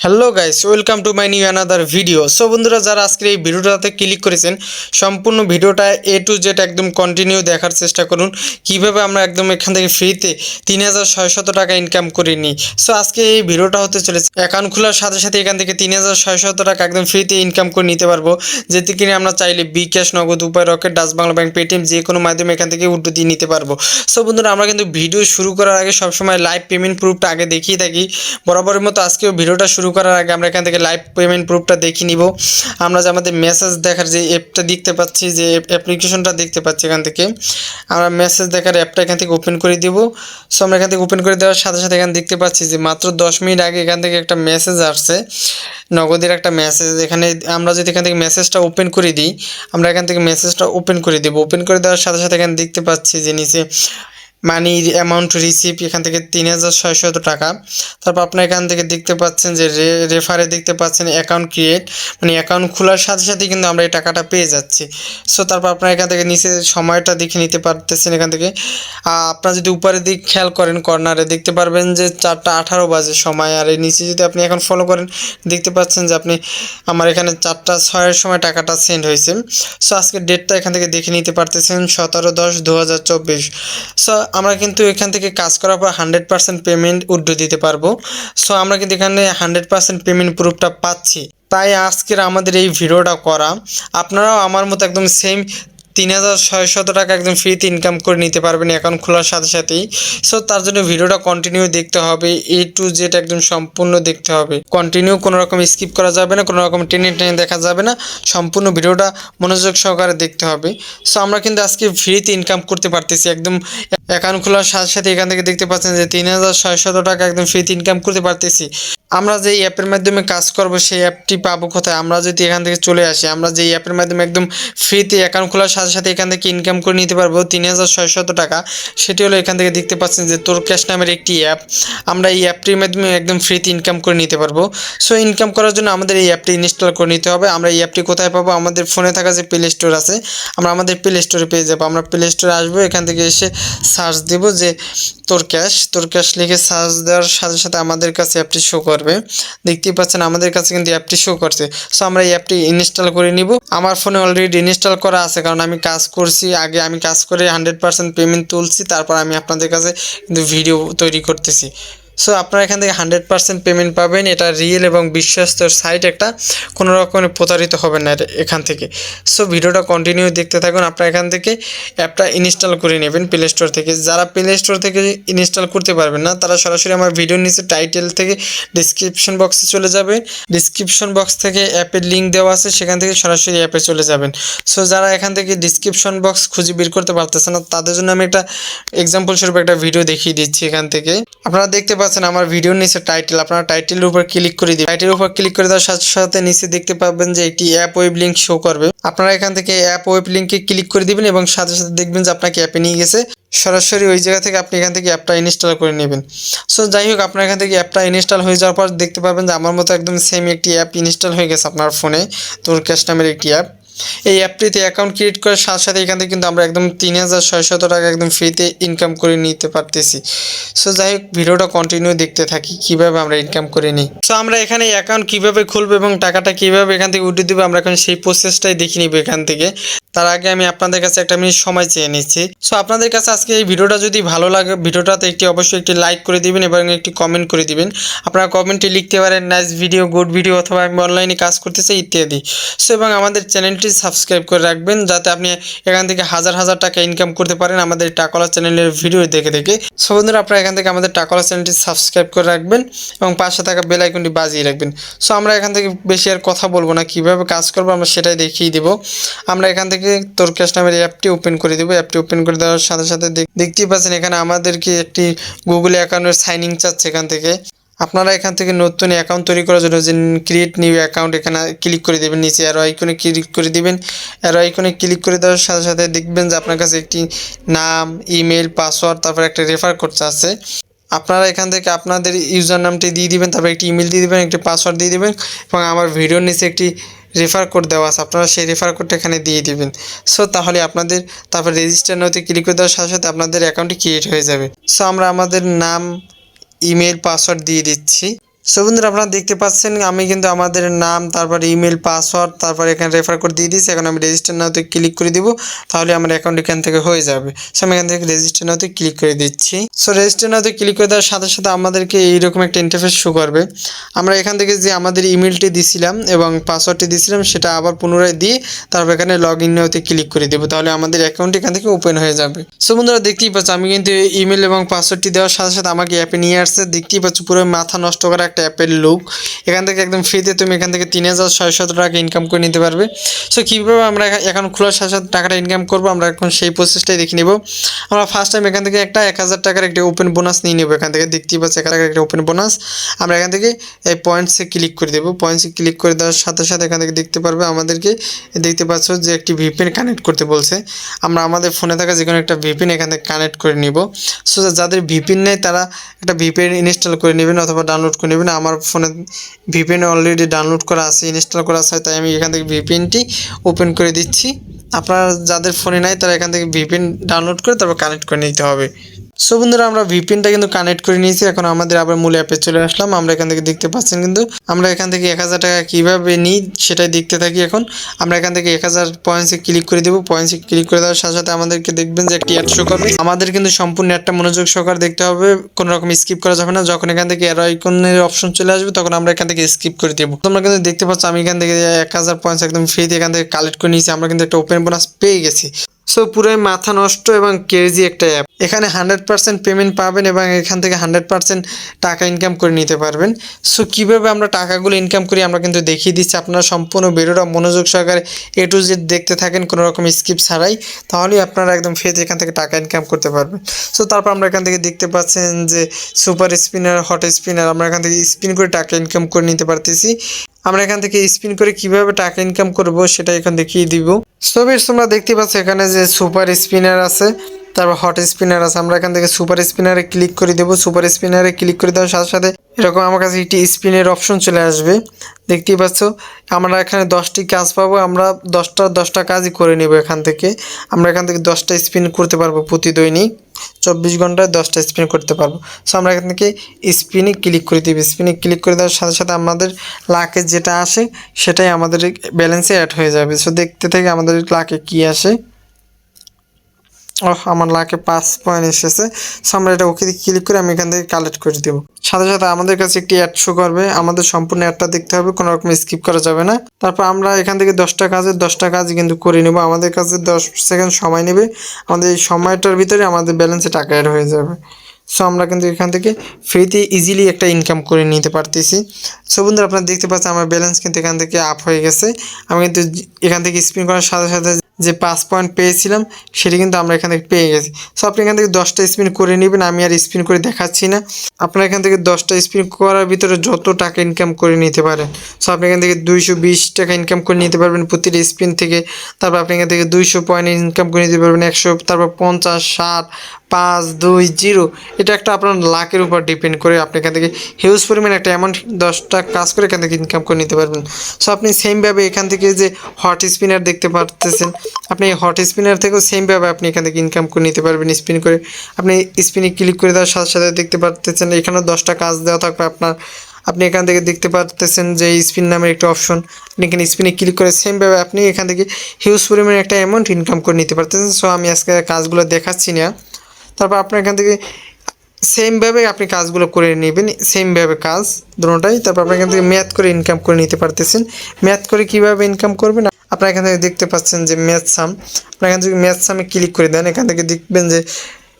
Hello guys, welcome to my new another video. So বন্ধুরা, যারা আজকে এই ভিডিওটাতে ক্লিক করেছেন, সম্পূর্ণ ভিডিওটা এ টু জেড একদম কন্টিনিউ দেখার চেষ্টা করুন কিভাবে আমরা একদম এখান থেকে ফ্রিতে 3600 টাকা ইনকাম করে নিই। সো আজকে এই ভিডিওটা হতে চলেছে অ্যাকাউন্ট খোলার সাথে সাথে এখান থেকে 3600 টাকা একদম ফ্রিতে ইনকাম করে নিতে পারবো, যেটি কিনে আমরা চাইলে bKash, নগদ, উপায়, rocket, Dutch Bangla bank, Paytm যে কোনো মাধ্যমে এখান থেকে উইথড্র দিয়ে নিতে পারবো। সো বন্ধুরা, আমরা কিন্তু ভিডিও শুরু করার আগে সবসময় লাইভ পেমেন্ট প্রুফটা আগে দেখিয়ে থাকি। বরাবরের মতো আজকেও ভিডিওটা শুরু করার আগে আমরা এখান থেকে লাইভ পেমেন্ট প্রুফটা দেখে নিব। আমরা যে আমাদের মেসেজ দেখার যে অ্যাপটা দেখতে পাচ্ছি, যে অ্যাপ্লিকেশনটা দেখতে পাচ্ছি, এখান থেকে আমরা মেসেজ দেখার অ্যাপটা এখান থেকে ওপেন করে দিব। সো আমরা এখান থেকে ওপেন করে দেওয়ার সাথে সাথে এখানে দেখতে পাচ্ছি যে মাত্র 10 মিনিট আগে এখান থেকে একটা মেসেজ আসছে, নগদের একটা মেসেজ। এখানে আমরা যদি এখান থেকে মেসেজটা ওপেন করে দিই, আমরা এখান থেকে মেসেজটা ওপেন করে দেব। ওপেন করে দেওয়ার সাথে সাথে এখানে দেখতে পাচ্ছি যে নিচে মানি অ্যামাউন্ট রিসিভ এখান থেকে 3600 টাকা। তারপর আপনার এখান থেকে দেখতে পাচ্ছেন যে রেফারে দেখতে পাচ্ছেন অ্যাকাউন্ট ক্রিয়েট, মানে অ্যাকাউন্ট খোলার সাথে সাথে কিন্তু আমরা এই টাকাটা পেয়ে যাচ্ছি। সো তারপর আপনার এখান থেকে নিচে সময়টা দেখে নিতে পারতেছেন। এখান থেকে আপনার যদি উপরের দিক খেয়াল করেন, কর্নারে দেখতে পারবেন যে 4টা 18 বাজে সময়। আর এই নিচে যদি আপনি এখন ফলো করেন, দেখতে পাচ্ছেন যে আপনি আমার এখানে 4টা 6-এর সময় টাকাটা সেন্ড হয়েছে। সো আজকের ডেটটা এখান থেকে দেখে নিতে পারতেছেন 17/10/2024। সো আমরা কিন্তু এখান থেকে কাজ করার পর 100% পেমেন্ট উইথড্র দিতে পারবো। সো আমরা কিন্তু এখানে 100% পেমেন্ট প্রুফটা পাচ্ছি, তাই আজকের আমাদের এই ভিডিওটা করা। আপনারাও আমার মতো একদম সেম 3600 টাকা একদম ফ্রিতে ইনকাম করে নিতে পারবেন অ্যাকাউন্ট খোলার সাথে সাথেই। সো তার জন্য ভিডিওটা কন্টিনিউ দেখতে হবে, এ টু জেড একদম সম্পূর্ণ দেখতে হবে। কন্টিনিউ কোনো রকম স্কিপ করা যাবে না, কোনো রকম টেনে টেনে দেখা যাবে না, সম্পূর্ণ ভিডিওটা মনোযোগ সহকারে দেখতে হবে। সো আমরা কিন্তু আজকে ফ্রিতে ইনকাম করতে পারতেছি একদম অ্যাকাউন্ট খোলার সাথে সাথে। এখান থেকে দেখতে পাচ্ছেন যে 3600 টাকা একদম ফ্রিতে ইনকাম করতে পারতেছি। আমরা যে অ্যাপের মাধ্যমে কাজ করব সেই অ্যাপটি পাবো কোথায়? আমরা যদি এখান থেকে চলে আসি, আমরা যে অ্যাপের মাধ্যমে একদম ফ্রিতে অ্যাকাউন্ট খোলার সাথে সাথে এখান থেকে ইনকাম করে নিতে পারবো 3600 টাকা, সেটি হলো এখান থেকে দেখতে পাচ্ছেন যে bKash নামের একটি অ্যাপ। আমরা এই অ্যাপটির মাধ্যমে একদম ফ্রিতে ইনকাম করে নিতে পারবো। সো ইনকাম করার জন্য আমাদের এই অ্যাপটি ইনস্টল করে নিতে হবে। আমরা এই অ্যাপটি কোথায় পাবো? আমাদের ফোনে থাকা যে প্লে স্টোর আছে, আমরা আমাদের প্লে স্টোরে পেয়ে যাবো। আমরা প্লে স্টোরে আসবো, এখান থেকে এসে সার্চ দেব যে bKash লিখে সার্চ দেওয়ার সাথে সাথে আমাদের কাছে অ্যাপটি শো করবে। দেখতেই পাচ্ছেন আমাদের কাছে কিন্তু অ্যাপটি শো করছে। সো আমরা এই অ্যাপটি ইনস্টল করে নিব। আমার ফোনে অলরেডি ইনস্টল করা আছে, কারণ আমি কাজ করছি আগে। আমি কাজ করে 100% পেমেন্ট তুলছি, তারপর আমি আপনাদের কাছে কিন্তু ভিডিও তৈরি করতেছি। সো আপনারা এখান থেকে 100% পেমেন্ট পাবেন। এটা রিয়েল এবং বিশ্বস্ত সাইট একটা, কোনো রকমের প্রতারিত হবে না এখান থেকে। সো ভিডিওটা কন্টিনিউ দেখতে থাকুন। আপনারা এখান থেকে অ্যাপটা ইনস্টল করে নেবেন প্লে স্টোর থেকে। যারা প্লে স্টোর থেকে ইনস্টল করতে পারবেন না, তারা সরাসরি আমার ভিডিওর নিচে টাইটেল থেকে ডিসক্রিপশন বক্সে চলে যাবে। ডিসক্রিপশন বক্স থেকে অ্যাপের লিঙ্ক দেওয়া আছে, সেখান থেকে সরাসরি অ্যাপে চলে যাবেন। সো যারা এখান থেকে ডিসক্রিপশন বক্স খুঁজে বের করতে পারতেছে না, তাদের জন্য আমি একটা এক্সাম্পল স্বরূপ একটা ভিডিও দেখিয়ে দিচ্ছি। এখান থেকে আপনারা দেখতে পাচ্ছেন আমার ভিডিওর নিচে টাইটেল, আপনারা টাইটেলের উপর ক্লিক করে দিন। টাইটেলের উপর ক্লিক করে দেওয়ার সাথে সাথে নিচে দেখতে পাবেন যে একটি অ্যাপ ওয়েব লিঙ্ক শো করবে। আপনারা এখান থেকে অ্যাপ ওয়েব লিঙ্কে ক্লিক করে দিবেন এবং সাথে সাথে দেখবেন যে আপনাকে অ্যাপে নিয়ে গেছে। সরাসরি ওই জায়গা থেকে আপনি এখান থেকে অ্যাপটা ইনস্টল করে নেবেন। সো যাই হোক, আপনার এখান থেকে অ্যাপটা ইনস্টল হয়ে যাওয়ার পর দেখতে পাবেন যে আমার মতো একদম সেম একটি অ্যাপ ইনস্টল হয়ে গেছে আপনার ফোনে, bKash নামের একটি অ্যাপ। এই অ্যাপটিতে অ্যাকাউন্ট ক্রিয়েট করার সাথে সাথে এখান থেকে কিন্তু আমরা একদম 3600 টাকা একদম ফ্রিতে ইনকাম করে নিতে পারতেছি। সো যাই হোক, ভিডিওটা কন্টিনিউ দেখতে থাকি কীভাবে আমরা ইনকাম করে নিই। সো আমরা এখানে অ্যাকাউন্ট কীভাবে খুলবো এবং টাকাটা কীভাবে এখান থেকে উঠিয়ে দেবো, আমরা এখন সেই প্রসেসটাই দেখে নিব এখান থেকে। তার আগে আমি আপনাদের কাছে একটা মিনিট সময় চেয়ে নিচ্ছি। সো আপনাদের কাছে আজকে এই ভিডিওটা যদি ভালো লাগে, ভিডিওটাতে অবশ্যই একটি লাইক করে দিবেন এবং একটি কমেন্ট করে দিবেন। আপনারা কমেন্টে লিখতে পারেন নাইস ভিডিও, গুড ভিডিও, অথবা আমি অনলাইনে কাজ করতেছি ইত্যাদি। সো এবং আমাদের চ্যানেলটি সাবস্ক্রাইব করে রাখবেন, যাতে আপনি এখান থেকে হাজার হাজার টাকা ইনকাম করতে পারেন আমাদের টাকাওয়ালা চ্যানেলের ভিডিও দেখে দেখে। সো বন্ধুরা, আপনারা এখান থেকে আমাদের টাকাওয়ালা চ্যানেলটি সাবস্ক্রাইব করে রাখবেন এবং পাশে থাকা বেল আইকনটি বাজিয়ে রাখবেন। সো আমরা এখান থেকে বেশি আর কথা বলবো না, কীভাবে কাজ করবো আমরা সেটাই দেখিয়ে দেবো। আমরা এখান থেকে bKash নামের অ্যাপটি ওপেন করে দেবো। অ্যাপটি ওপেন করে দেওয়ার সাথে সাথে দেখতেই পাচ্ছেন এখানে আমাদেরকে একটি গুগল অ্যাকাউন্টের সাইন ইন চাচ্ছে। এখান থেকে আপনারা এখান থেকে নতুন অ্যাকাউন্ট তৈরি করার জন্য যে ক্রিয়েট নিউ অ্যাকাউন্ট এখানে ক্লিক করে দেবেন। নিচে অ্যারো আইকনে ক্লিক করে দিবেন। অ্যারো আইকনে ক্লিক করে দেওয়ার সাথে সাথে দেখবেন যে আপনার কাছে একটি নাম, ইমেল, পাসওয়ার্ড, তারপর একটা রেফার কোড আছে। আপনারা এখান থেকে আপনাদের ইউজার নামটি দিয়ে দিবেন, তারপর একটি ইমেল দিয়ে দিবেন, একটি পাসওয়ার্ড দিয়ে দিবেন এবং আমার ভিডিওর নিচে একটি রেফার কোড দেওয়া আছে, আপনারা সেই রেফার কোডটা এখানে দিয়ে দিবেন। সো তাহলে আপনাদের তারপর রেজিস্টার নাওতে ক্লিক করে দেওয়ার সাথে সাথে আপনাদের অ্যাকাউন্টটি ক্রিয়েট হয়ে যাবে। সো আমরা আমাদের নাম, ইমেল, পাসওয়ার্ড দিয়ে দিচ্ছি। সো বন্ধুরা আপনারা দেখতে পাচ্ছেন আমি কিন্তু আমাদের নাম, তারপর ইমেল, পাসওয়ার্ড, তারপর এখানে রেফার কোড দিয়ে দিয়েছি। এখন আমি রেজিস্টার নাওতে ক্লিক করে দিব, তাহলে আমার অ্যাকাউন্ট এখান থেকে হয়ে যাবে। সো আমি এখান থেকে রেজিস্টার নাওতে ক্লিক করে দিচ্ছি। সো রেজিস্টার নাওতে ক্লিক করে দেওয়ার সাথে সাথে আমাদেরকে এইরকম একটা ইন্টারফেস শো করবে। আমরা এখান থেকে যে আমাদের ইমেলটি দিছিলাম এবং পাসওয়ার্ডটি দিয়েছিলাম সেটা আবার পুনরায় দিয়ে তারপর এখানে লগ ইন নাওতে ক্লিক করে দেবো, তাহলে আমাদের অ্যাকাউন্ট এখান থেকে ওপেন হয়ে যাবে। সো বন্ধুরা দেখতেই পাচ্ছ আমি কিন্তু ইমেল এবং পাসওয়ার্ডটি দেওয়ার সাথে সাথে আমাকে অ্যাপে নিয়ে আসছে। দেখতেই পাচ্ছ পুরো মাথা নষ্ট করা একটা অ্যাপের লুক। এখান থেকে একদম ফ্রিতে তুমি এখান থেকে 3600 টাকা ইনকাম করে নিতে পারবে। সো কীভাবে আমরা অ্যাকাউন্ট খোলার সাথে সাথে টাকাটা ইনকাম করবো আমরা এখন সেই প্রসেসটাই দেখে নেব। আমরা ফার্স্ট টাইম এখান থেকে একটা 1000 টাকার একটা ওপেন বোনাস নিয়ে নেবো। এখান থেকে দেখতেই পাচ্ছি 1000 টাকার একটা ওপেন বোনাস। আমরা এখান থেকে এই পয়েন্টসে ক্লিক করে দেবো। পয়েন্টসে ক্লিক করে দেওয়ার সাথে সাথে এখান থেকে দেখতে পারবে আমাদেরকে, দেখতে পাচ্ছ যে একটি ভিপিএন কানেক্ট করতে বলছে। আমরা আমাদের ফোনে থাকা যে কোনো একটা ভিপিএন এখান থেকে কানেক্ট করে নিব। সো যাদের ভিপিএন নেই তারা একটা ভিপিএন ইনস্টল করে নেবেন অথবা ডাউনলোড করে নেবেন। আমার ফোনে ভিপিএন অলরেডি ডাউনলোড করা আছে, ইনস্টল করা আছে, তাই আমি এখান থেকে ভিপিএনটি ওপেন করে দিচ্ছি। আপনারা যাদের ফোনে নাই তারা এখান থেকে ভিপিএন ডাউনলোড করে তারপর কানেক্ট করে নিতে হবে। সো বন্ধুরা আমরা ভিপিএনটা কিন্তু কানেক্ট করে নিয়েছি। এখন আমাদের আবার মূল অ্যাপে চলে আসলাম। আমরা এখান থেকে দেখতে পাচ্ছেন কিন্তু আমরা এখান থেকে 1000 টাকা কীভাবে নিই সেটাই দেখতে থাকি। এখন আমরা এখান থেকে 1000 পয়েন্টসে ক্লিক করে দেবো। পয়েন্টসে ক্লিক করে দেওয়ার সাথে সাথে আমাদেরকে দেখবেন যে একটি অ্যাড শো করবে। আমাদের কিন্তু সম্পূর্ণ একটা মনোযোগ সহকারে দেখতে হবে, কোনো রকম স্কিপ করা যাবে না। যখন এখান থেকে অ্যারো আইকনের অপশন চলে আসবে তখন আমরা এখান থেকে স্কিপ করে দেবো। তোমরা কিন্তু দেখতে পাচ্ছ আমি এখান থেকে 1000 পয়েন্টস একদম ফ্রিতে এখান থেকে কালেক্ট করে নিয়েছি। আমরা কিন্তু একটা ওপেন বোনাস পেয়ে গেছি। সো পুরোই মাথা নষ্ট এবং ক্রেজি একটা অ্যাপ। এখানে 100% পেমেন্ট পাবেন এবং এখান থেকে 100% টাকা ইনকাম করে নিতে পারবেন। সো কীভাবে আমরা টাকাগুলো ইনকাম করি আমরা কিন্তু দেখিয়ে দিচ্ছি। আপনারা সম্পূর্ণ ভিডিওটা মনোযোগ সহকারে A to Z দেখতে থাকেন কোনো রকম স্কিপ ছাড়াই, তাহলেই আপনারা একদম ফ্রিতে এখান থেকে টাকা ইনকাম করতে পারবেন। সো তারপর আমরা এখান থেকে দেখতে পাচ্ছেন যে সুপার স্পিনার, হট স্পিনার, আমরা এখান থেকে স্পিন করে টাকা ইনকাম করে নিতে পারতেছি। আমরা এখান থেকে স্পিন করে কিভাবে টাকা ইনকাম করব সেটা এখন দেখিয়ে দিব। সো বেশ তোমরা দেখতে পাচ্ছ এখানে যে সুপার স্পিনার আছে, তারপর হট স্পিনার আছে। আমরা এখান থেকে সুপার স্পিনারে ক্লিক করে দেবো। সুপার স্পিনারে ক্লিক করে দেওয়ার সাথে সাথে এরকম আমার কাছে একটি স্পিনের অপশন চলে আসবে। দেখতেই পাচ্ছ আমরা এখানে 10টি কাজ পাবো। আমরা 10টা কাজই করে নেব এখান থেকে। আমরা এখান থেকে 10টা স্পিন করতে পারবো প্রতিদৈনিক, 24 ঘন্টায় 10টা স্পিন করতে পারবো। সো আমরা এখান থেকে স্পিনে ক্লিক করে দিব। স্পিনে ক্লিক করে দেওয়ার সাথে সাথে আমাদের লাকে যেটা আসে সেটাই আমাদের ব্যালেন্সে অ্যাড হয়ে যাবে। সো দেখতে থেকে আমাদের লাকে কী আসে। আমার লাকে 5 পয়েন্ট এসেছে। সো আমরা এটা ওকে ক্লিক করে আমি এখান থেকে কালেক্ট করে দেবো। সাথে সাথে আমাদের কাছে একটি অ্যাড শো করবে। আমাদের সম্পূর্ণ অ্যাডটা দেখতে হবে, কোনো রকম স্কিপ করা যাবে না। তারপর আমরা এখান থেকে 10টা কাজ কিন্তু করে নেব। আমাদের কাছে 10 সেকেন্ড সময় নেবে। আমাদের এই সময়টার ভিতরে আমাদের ব্যালেন্সে টাকা অ্যাড হয়ে যাবে। সো আমরা কিন্তু এখান থেকে ফ্রিতে ইজিলি একটা ইনকাম করে নিতে পারতেছি। সো বন্ধুরা আপনারা দেখতে পাচ্ছেন আমার ব্যালেন্স কিন্তু এখান থেকে আপ হয়ে গেছে। আমি কিন্তু এখান থেকে স্পিন করার সাথে সাথে যে 5 পয়েন্ট পেয়েছিলাম সেটি কিন্তু আমরা এখান থেকে পেয়ে গেছি। সো আপনি এখান থেকে 10টা স্পিন করে নেবেন। আমি আর স্পিন করে দেখাচ্ছি না। আপনারা এখান থেকে 10টা স্পিন করার ভিতরে যত টাকা ইনকাম করে নিতে পারেন। সো আপনি এখান থেকে 220 টাকা ইনকাম করে নিতে পারবেন প্রতিটি স্পিন থেকে। তারপর আপনি এখান থেকে 200 পয়েন্ট ইনকাম করে নিতে পারবেন, 100, তারপর 50, 60, 5, 2, 0। এটা একটা আপনার লাকের উপর ডিপেন্ড করে। আপনি এখান থেকে হিউজ পরিমাণ একটা অ্যামাউন্ট 10টা কাজ করে এখান থেকে ইনকাম করে নিতে পারবেন। সো আপনি সেমভাবে এখান থেকে যে হট স্পিনার দেখতে পারতেছেন, আপনি হট স্পিনার থেকেও সেমভাবে আপনি এখান থেকে ইনকাম করে নিতে পারবেন স্পিন করে। আপনি স্পিনে ক্লিক করে দেওয়ার সাথে সাথে দেখতে পারতেছেন এখানেও 10টা কাজ দেওয়া থাকবে আপনার। আপনি এখান থেকে দেখতে পারতেছেন যে স্পিন নামের একটা অপশন, আপনি এখানে স্পিনে ক্লিক করে সেমভাবে আপনি এখান থেকে হিউজ পরিমাণে একটা অ্যামাউন্ট ইনকাম করে নিতে পারতেছেন। সো আমি আজকে কাজগুলো দেখাচ্ছি না। তারপর আপনার এখান থেকে সেমভাবে আপনি কাজগুলো করে নেবেন, সেমভাবে কাজ দুটোটাই। তারপর আপনি এখান থেকে ম্যাথ করে ইনকাম করে নিতে পারতেছেন। ম্যাথ করে কীভাবে ইনকাম করবেন আপনারা এখান থেকে দেখতে পাচ্ছেন যে ম্যাথ সাম। আপনারা এখান থেকে ম্যাথ সামে ক্লিক করে দেন। এখান থেকে দেখবেন যে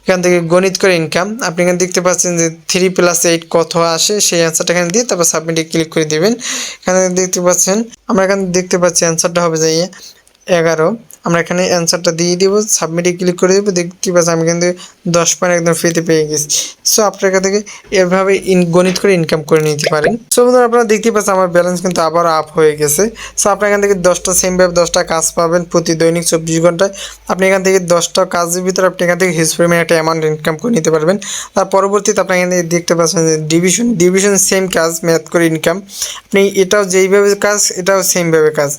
এখান থেকে গণিত করে ইনকাম। আপনি এখানে দেখতে পাচ্ছেন যে 3 + 8 কত আসে সেই অ্যান্সারটা এখানে দিয়ে তারপর সাবমিটে ক্লিক করে দেবেন। এখানে দেখতে পাচ্ছেন আমরা এখানে দেখতে পাচ্ছি অ্যান্সারটা হবে যে 11। আমরা এখানে অ্যান্সারটা দিয়ে দিব, সাবমিটে ক্লিক করে দেবো। দেখতে পাচ্ছি আমি কিন্তু 10 পয়েন্ট একদম ফ্রিতে পেয়ে গেছি। সো আপনার এখান থেকে এভাবে গণিত করে ইনকাম করে নিতে পারেন। সো বন্ধুরা আপনারা দেখতে পাচ্ছেন আমার ব্যালেন্স কিন্তু আবার আপ হয়ে গেছে। সো আপনার এখান থেকে 10টা সেমভাবে 10টা কাজ পাবেন প্রতি দৈনিক 24 ঘন্টায়। আপনি এখান থেকে 10টা কাজের ভিতরে আপনি এখান থেকে হিউজ পরিমাণে একটা অ্যামাউন্ট ইনকাম করে নিতে পারবেন। তার পরবর্তীতে আপনি এখান থেকে দেখতে পাচ্ছেন যে ডিভিশন সেম কাজ, ম্যাথ করে ইনকাম। আপনি এটাও যেইভাবে কাজ এটাও সেমভাবে কাজ।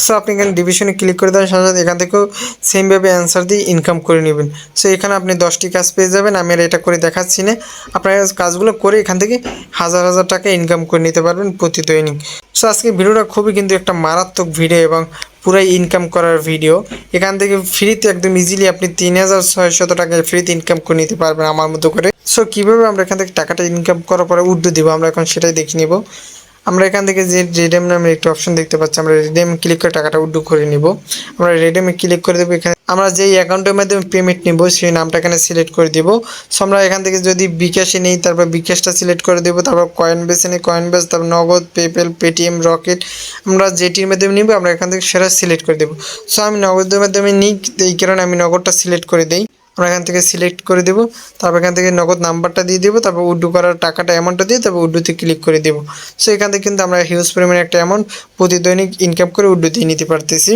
সো আপনি এখানে ডিভিশনে ক্লিক করে দেওয়ার সাথে সাথে এখান থেকেও সেমভাবে অ্যান্সার দিয়ে ইনকাম করে নেবেন। সো এখানে আপনি 10টি কাজ পেয়ে যাবেন। আমি আর এটা করে দেখাচ্ছি না, আপনার কাজগুলো করে এখান থেকে হাজার হাজার টাকা ইনকাম করে নিতে পারবেন প্রতি দৈনিক। সো আজকে ভিডিওটা খুবই কিন্তু একটা মারাত্মক ভিডিও এবং পুরাই ইনকাম করার ভিডিও। এখান থেকে ফ্রিতে একদম ইজিলি আপনি 3600 টাকায় ফ্রিতে ইনকাম করে নিতে পারবেন আমার মতো করে। সো কীভাবে আমরা এখান থেকে টাকাটা ইনকাম করার পরে উড্ডু দিব, আমরা এখন সেটাই দেখে নিব। আমরা এখান থেকে যে রিডেম নামের একটি অপশন দেখতে পাচ্ছি, আমরা রিডেম ক্লিক করে টাকাটা উইথড্র করে নিব। আমরা রিডেমে ক্লিক করে দেবো। এখানে আমরা যেই অ্যাকাউন্টের মাধ্যমে পেমেন্ট নিব সেই নামটা এখানে সিলেক্ট করে দিব। সো আমরা এখান থেকে যদি বিকাশে নেই, তারপর বিকাশটা সিলেক্ট করে দেবো, তারপর কয়েন বেসে নিই কয়েন বেস, তারপর নগদ, পেপ্যাল, পেটিএম, রকেট, আমরা যেটির মাধ্যমে নিব আমরা এখান থেকে সেটা সিলেক্ট করে দেবো। সো আমি নগদের মাধ্যমে নিই, এই কারণে আমি নগদটা সিলেক্ট করে দিই। আমরা এখান থেকে সিলেক্ট করে দেবো, তারপর এখান থেকে নগদ নাম্বারটা দিয়ে দেবো, তারপর উইথড্র করার টাকাটা অ্যামাউন্টটা দিয়ে তারপর উইথড্রতে ক্লিক করে দেবো। সো এখান থেকে কিন্তু আমরা হিউজ পরিমাণে একটা অ্যামাউন্ট প্রতি দৈনিক ইনকাম করে উইথড্র দিয়ে নিতে পারতেছি।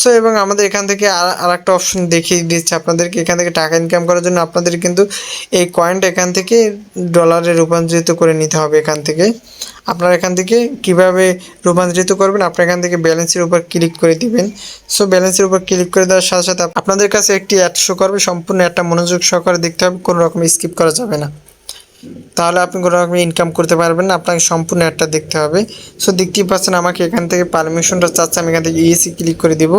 সো এবং আমাদের এখান থেকে আর একটা অপশন দেখিয়ে দিচ্ছে আপনাদেরকে। এখান থেকে টাকা ইনকাম করার জন্য আপনাদের কিন্তু এই কয়েনটা এখান থেকে ডলারে রূপান্তরিত করে নিতে হবে। এখান থেকে আপনারা এখান থেকে কীভাবে রূপান্তরিত করবেন, আপনারা এখান থেকে ব্যালেন্সের উপর ক্লিক করে দিবেন। সো ব্যালেন্সের উপর ক্লিক করে দেওয়ার সাথে সাথে আপনাদের কাছে একটি অ্যাড শো করবে, সম্পূর্ণ একটা মনোযোগ সহকারে দেখতে হবে, কোনো রকম স্কিপ করা যাবে না, তাহলে আপনি কোনো রকম ইনকাম করতে পারবেন না। আপনাকে সম্পূর্ণ অ্যাডটা দেখতে হবে। সো দেখতেই পাচ্ছেন আমাকে এখান থেকে পারমিশনটা চাচ্ছে, আমি এখান থেকে ইএসি ক্লিক করে দিব।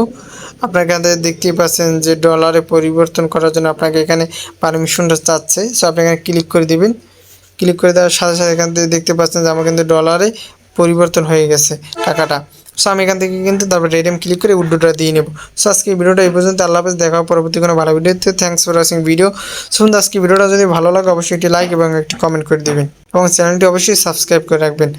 আপনার এখান থেকে দেখতেই পাচ্ছেন যে ডলারে পরিবর্তন করার জন্য আপনাকে এখানে পারমিশনটা চাচ্ছে। সো আপনি এখানে ক্লিক করে দিবেন। ক্লিক করে দেওয়ার সাথে সাথে এখান থেকে দেখতে পাচ্ছেন যে আমার কিন্তু ডলারে পরিবর্তন হয়ে গেছে টাকাটা। সো আমি এখান থেকে কিন্তু তারপর রেডিয়াম ক্লিক করে উইথড্রটা দিয়ে নেব। সো আজকে ভিডিওটা এই পর্যন্ত। আল্লাহ হাফেজ, দেখা হবে পরবর্তী কোনো ভালো ভিডিওতে। Thanks for watching video. শুনুন, আজকে ভিডিওটা যদি ভালো লাগে অবশ্যই একটি লাইক এবং একটি কমেন্ট করে দিবেন এবং চ্যানেলটি অবশ্যই সাবস্ক্রাইব করে রাখবেন।